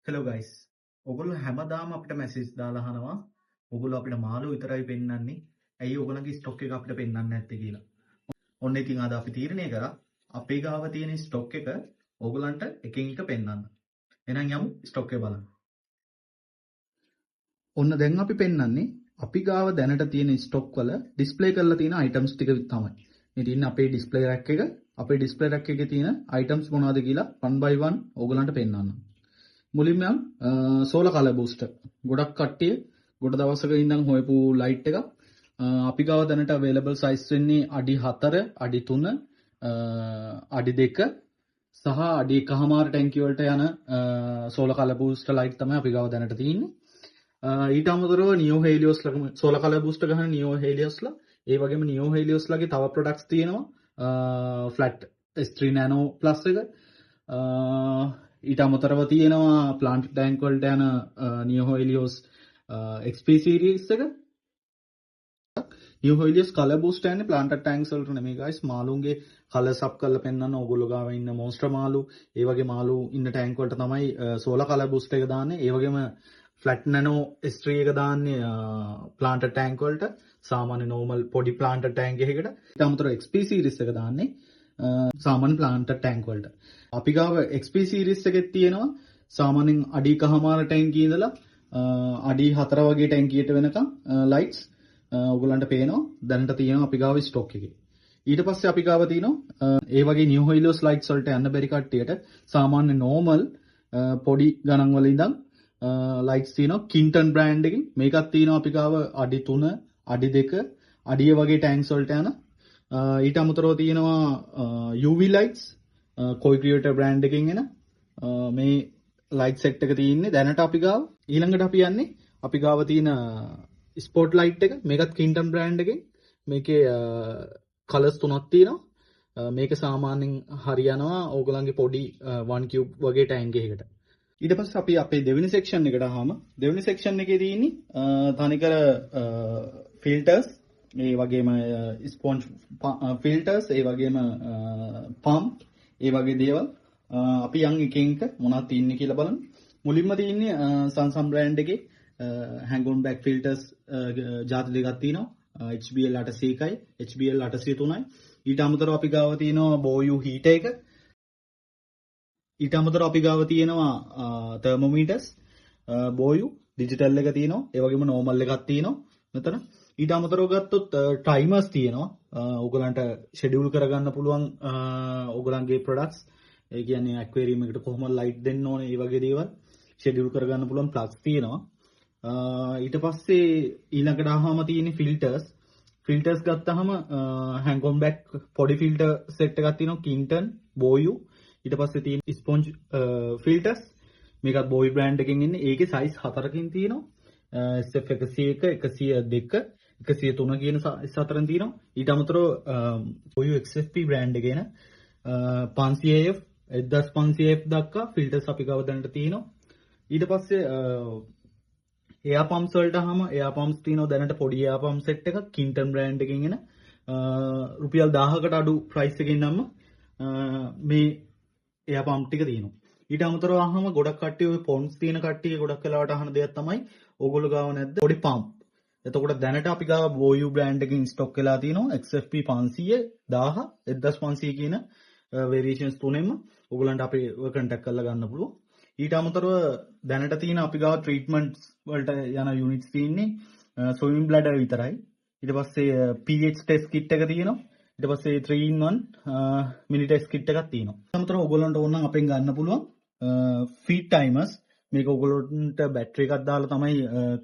Hello guys. ඔගොල්ලෝ හැමදාම අපිට මැසේජ් දාලා අහනවා ඔගොල්ලෝ අපිට මාළු විතරයි පෙන්නන්නේ. ඇයි ඔයගොල්ලන්ගේ ස්ටොක් එක අපිට පෙන්නන්නේ නැත්තේ කියලා. ඔන්න ඉතින් අද අපි තීරණය කරා අපේ ගාව තියෙන ස්ටොක් එක ඔයගොල්ලන්ට එකින් එක පෙන්නන්න. එහෙනම් යමු ස්ටොක් එක බලන්න. ඔන්න දැන් අපි පෙන්නන්නේ අපි ගාව දැනට තියෙන ස්ටොක් වල ඩිස්ප්ලේ කරලා තියෙන අයිටම්ස් ටික තමයි. මේ තියෙන අපේ ඩිස්ප්ලේ රැක් එක. අපේ ඩිස්ප්ලේ රැක් එකේ තියෙන අයිටම්ස් මොනවද කියලා one by one ඔයගොල්ලන්ට පෙන්නන්න. මුලින්ම සෝලර් කලර් බූස්ටර්. ගොඩක් කට්ටිය ගොඩ දවසක ඉඳන් හොයපු ලයිට් එකක්. අපි ගාව දැනට available size වෙන්නේ අඩි 4, අඩි 3, අඩි 2 සහ අඩි 1.5 ටැංකිය වලට යන සෝලර් කලර් බූස්ටර් ලයිට් තමයි අපි ගාව දැනට තියෙන්නේ. ඊට අමතරව නියෝ හෙලියොස් ලා සෝලර් කලර් බූස්ටර් ගහන නියෝ හෙලියොස් ලා ඒ වගේම නියෝ හෙලියොස් ලාගේ තව ප්‍රොඩක්ට්ස් තියෙනවා. ෆ්ලැට් S3 Nano Plus එක ඊට අමතරව තියෙනවා ප්ලාන්ට් ටැංක් වලට යන නියෝ හෙලියොස් XP series එක. නියෝ හෙලියොස් කලර් බූස්ටර් යන්නේ ප්ලාන්ට් ටැංක්ස් වලට නෙමෙයි guys. මාළුන්ගේ කලර්ස් අප් කරලා පෙන්නන්න ඕගොල්ලෝ ගාව ඉන්න මොන්ස්ටර් මාළු ඒ වගේ මාළු ඉන්න ටැංක් වලට තමයි සෝලර් කලර් බූස්ටර් එක දාන්නේ. ඒ වගේම ෆ්ලැට් නැනෝ S3 එක දාන්නේ ප්ලාන්ට් ටැංක් වලට සාමාන්‍ය normal පොඩි ප්ලාන්ට් ටැංක් එකකට. ඊට අමතරව XP series එක දාන්නේ සාමාන්‍ය ප්ලාන්ට් ටැංක් වලට. අපි ගාව XP series එකේ තියෙනවා සාමාන්‍යයෙන් අඩි 1.5 ටැංකිය ඉඳලා අඩි 4 වගේ ටැංකියට වෙනකම් ලයිට්ස් ඔයගොල්ලන්ට පේනවා දැනට තියෙනවා අපි ගාව ස්ටොක් එකේ. ඊට පස්සේ අපි ගාව තියෙනවා ඒ වගේ නියෝ හෙලියොස් ලයිට්ස් වලට යන්න බැරි කට්ටියට සාමාන්‍ය normal පොඩි ගණන් වල ඉඳන් ලයිට්ස් තියෙනවා කින්ටන් බ්‍රෑන්ඩ් එකකින්. මේකත් තියෙනවා අපි ගාව අඩි 3, අඩි 2, අඩිය වගේ ටැංක්ස් වලට යන. ඊට අමතරව තියෙනවා UV lights Koi Creator brand එකකින් එන මේ light set එක තියෙන්නේ දැනට අපි ගාව. ඊළඟට අපි යන්නේ අපි ගාව තියෙන spot light එක. මේකත් Kinton brand එකකින්. මේකේ colors තුනක් තියෙනවා. මේක සාමාන්‍යයෙන් හරියනවා ඕගොල්ලන්ගේ පොඩි 1 cube වගේ tank එකකට. ඊට පස්සේ අපි අපේ දෙවෙනි section එකට ආවම දෙවෙනි section එකේ තියෙන්නේ තනිකර filters ඒ වගේම ස්පොන්ජ් ෆිල්ටර්ස් ඒ වගේම පම්ප් ඒ වගේ දේවල් අපි යන් එකින් එක මොනවද තියෙන්නේ කියලා බලමු. මුලින්ම තියෙන්නේ Samsung brand එකේ hang on back filters ජාති දෙකක් තියෙනවා. HBL 801යි HBL 803යි. ඊට අමතරව අපි ගාව තියෙනවා BOYU heater එක. ඊට අමතරව අපි ගාව තියෙනවා thermometers BOYU digital එක තියෙනවා. ඒ වගේම normal එකක් තියෙනවා මෙතන. ඊට අමතරව ගත්තොත් ටයිමර්ස් තියෙනවා. ඔයගලන්ට ෂෙඩියුල් කරගන්න පුළුවන් ඔයගලන්ගේ ප්‍රොඩක්ට්ස්. ඒ කියන්නේ ඇක්වේරියම් එකට කොහොමද ලයිට් දෙන්න ඕනේ, ඒ වගේ දේවල් ෂෙඩියුල් කරගන්න පුළුවන් ප්ලග්ස් තියෙනවා. ඊට පස්සේ ඊළඟට ආවම තියෙන්නේ ෆිල්ටර්ස්. ෆිල්ටර්ස් ගත්තාම hang on back පොඩි ෆිල්ටර් සෙට් එකක් තියෙනවා Kinton, BOYU. ඊට පස්සේ තියෙන ස්පොන්ජ් ෆිල්ටර්ස්. මේකත් BOYU brand එකකින් එන්නේ. ඒකේ සයිස් 4කින් තියෙනවා. SF 101, 102, 103 කියන සතරෙන් තියෙනවා. ඊට අමතරව BOYU XFP brand එකේ න 500AF 1500AF දක්වා ෆිල්ටර්ස් අපි ගාව දැනට තියෙනවා. ඊට පස්සේ එයා පම්ප්ස් වලට ආවම එයා පම්ප්ස් තියෙනවා දැනට පොඩි එයා පම්ප් සෙට් එකක් Kinton brand එකකින් එන රුපියල් 1000කට අඩු ප්‍රයිස් එකකින් නම් මේ එයා පම්ප් ටික තියෙනවා. ඊට අමතරව ආවම ගොඩක් කට්ටිය ඔය පොන්ස් තියෙන කට්ටිය ගොඩක් වෙලාවට අහන දෙයක් තමයි ඕගොල්ලෝ ගාව නැද්ද පොඩි පම්ප්. එතකොට දැනට අපි ගාව BOYU brand එකකින් ස්ටොක් වෙලා තියෙනවා XFP 500, 1000, 1500 කියන variations තුනෙන්ම ඕගොල්ලන්ට අපි contact කරලා ගන්න පුළුවන්. ඊට අමතරව දැනට තියෙන අපි ගාව treatments වලට යන units තියෙන්නේ swimming bladder විතරයි. ඊට පස්සේ pH test kit එක තියෙනවා. ඊට පස්සේ 3-in-1 mini test kit එකක් තියෙනවා. ඊට අමතරව ඕගොල්ලන්ට ඕන නම් අපෙන් ගන්න පුළුවන් feed timers. මේක ඔයගොල්ලන්ට බැටරි එකක් දාලා තමයි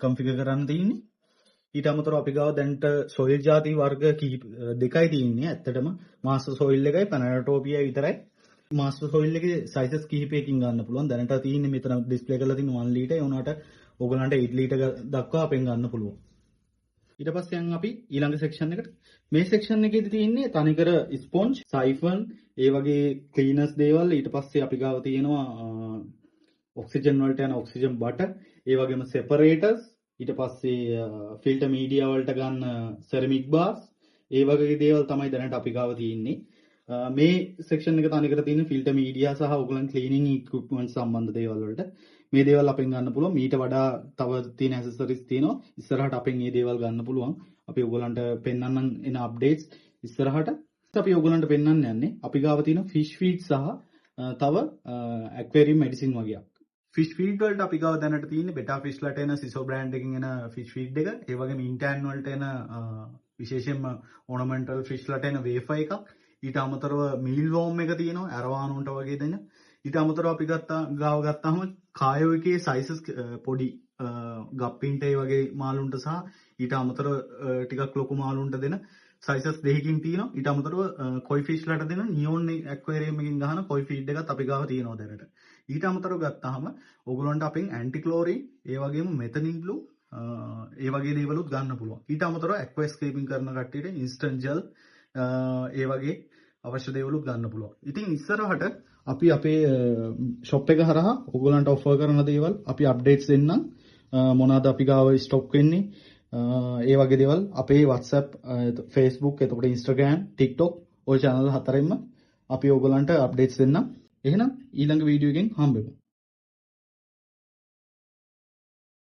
කන්ෆිගර් කරන්න තියෙන්නේ. ඊට අමතරව අපි ගාව දැන්ට සොයිල් ಜಾති වර්ග දෙකයි තියෙන්නේ. ඇත්තටම මාස්ටර් සොයිල් එකයි පැනටෝපියා විතරයි. මාස්ටර් සොයිල් එකේ සයිසස් කිහිපයකින් ගන්න පුළුවන්. දැනට තියෙන්නේ මෙතන ඩිස්ප්ලේ කරලා තියෙන 1 ලීටර්. ඒ උනාට ඔයගොල්ලන්ට 8 ලීටර් දක්වා අපෙන් ගන්න පුළුවන්. ඊට පස්සේ යන් අපි ඊළඟ සෙක්ෂන් එකට. මේ සෙක්ෂන් එකේදී තියෙන්නේ තනිකර ස්පොන්ජ්, සයිෆන්, ඒ වගේ ක්ලීනර්ස් දේවල්. ඊට පස්සේ අපි ගාව තියෙනවා ඔක්සිජන් වලට යන ඔක්සිජන් බටර්, ඒ වගේම සෙපරේටර්ස්, ඊට පස්සේ ෆිල්ටර් මීඩියා වලට ගන්න සෙරමික් බාර්ස්, ඒ වගේ දේවල් තමයි දැනට අපි ගාව තියෙන්නේ. මේ සෙක්ෂන් එක තනිකර තියෙන ෆිල්ටර් මීඩියා සහ ඔයගොල්ලන් ක්ලීනින් ඉක්විප්මන්ට් සම්බන්ධ දේවල් වලට මේ දේවල් අපෙන් ගන්න පුළුවන්. මීට වඩා තව තියෙන ඇසෙසරිස් තියෙනවා. ඉස්සරහට අපෙන් මේ දේවල් ගන්න පුළුවන්. අපි ඔයගොල්ලන්ට පෙන්වන්නම් එන අප්ඩේට්ස් ඉස්සරහට. අපි ඔයගොල්ලන්ට පෙන්වන්න යන්නේ අපි ගාව තියෙන ෆිෂ් ෆීඩ් සහ තව ඇක්වේරියම් මෙඩිසින් වගේක්. ෆිෂ් ෆීඩ් වලට අපි ගාව දැනට තියෙන්නේ බෙටා ෆිෂ් ලට එන සිසෝ බ්‍රෑන්ඩ් එකකින් එන ෆිෂ් ෆීඩ් එක. ඒ වගේම ඉන්ටෑන් වලට එන විශේෂයෙන්ම ඕනමෙන්ටල් ෆිෂ් ලට එන වේෆර් එකක්. ඊට අමතරව මීල් වෝම් එක තියෙනවා ඇරවානුන්ට වගේ දෙන. ඊට අමතරව අපි ගාව ගත්තාම කායෝ එකේ සයිසස් පොඩි ගප්පින්ට ඒ වගේ මාළුන්ට සහ ඊට අමතරව ටිකක් ලොකු මාළුන්ට දෙන සයිසස් දෙකකින් තියෙනවා. ඊට අමතරව කොයි ෆිෂ් ලට දෙන නියෝන් ඇක්වේරියම් එකකින් ගහන කොයි ෆීඩ් එකත් අපි ගාව තියෙනවා දැනට. ඊට අමතරව ගත්තාම ඕගොල්ලන්ට අපෙන් ඇන්ටි ක්ලෝරින් ඒ වගේම මෙතනින් බ්ලූ ඒ වගේ දේවලුත් ගන්න පුළුවන්. ඊට අමතරව ඇක්වාස්කේපින් කරන කට්ටියට ඉන්ස්ටන්ට් ජෙල් ඒ වගේ අවශ්‍ය දේවලුත් ගන්න පුළුවන්. ඉතින් ඉස්සරහට අපි අපේ ෂොප් එක හරහා ඔයගොල්ලන්ට ඔෆර් කරන දේවල් අපි අප්ඩේට්ස් දෙන්නම්. මොනවාද අපි ගාව ස්ටොක් වෙන්නේ ඒ වගේ දේවල් අපේ WhatsApp, Facebook, එතකොට Instagram, TikTok ඔය channel හතරෙන්ම අපි ඔයගොල්ලන්ට අප්ඩේට්ස් දෙන්නම්. එහෙනම් ඊළඟ වීඩියෝ එකෙන් හම්බෙමු.